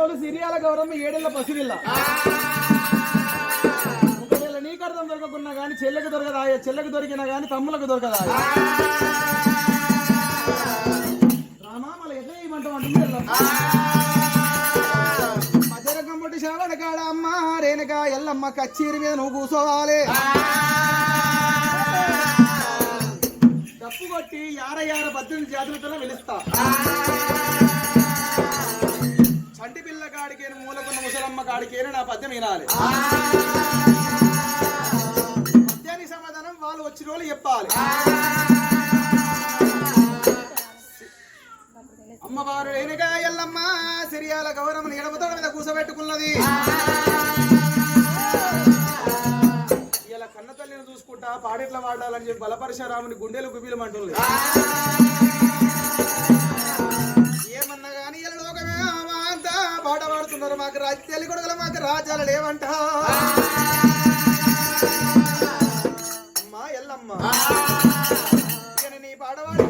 సిరియాల గౌరమ్మ ఏడేళ్ల పసివిల్ల ఒకవేళ నీకు అర్థం దొరకకున్నా గానీ చెల్లెకు దొరకదా, చెల్లెకు దొరికినా గానీ తమ్ములకు దొరకదా. రామామల ఎట్లా ఏమంటాం అంటుంది మధ్యరకంబొట్టి శ్రావణ కాడ అమ్మ రేణుక ఎల్లమ్మ కచ్చీరి మీద నువ్వు కూసోవాలి. తప్పు కొట్టి 18 జాతులతో వెలుస్తా. చంటి పిల్ల కాడికేను మూలకున్న ముసలమ్మ కాడికేను నా పద్యం వినాలి. పద్యానికి సమాధానం వాళ్ళు వచ్చిన వాళ్ళు చెప్పాలి. అమ్మవారు రేణుక ఎల్లమ్మ సిరియాల గౌరమ్మని ఎడమతోడ మీద కూసబెట్టుకున్నది. ఇలా కన్న తల్లిని చూసుకుంటా పాడెట్లా వాడాలని చెప్పి బలపరశరాముని గుండెలు గుబిలమంటుంది. ఏమన్నా గానీ ఇలా లోకమే అంతా పాట పాడుతున్నారు. మాకు తల్లి కొడుకుల మాకు రాజ్యాలు లేవంట. అమ్మా ఎల్లమ్మ నీ పాడవాడి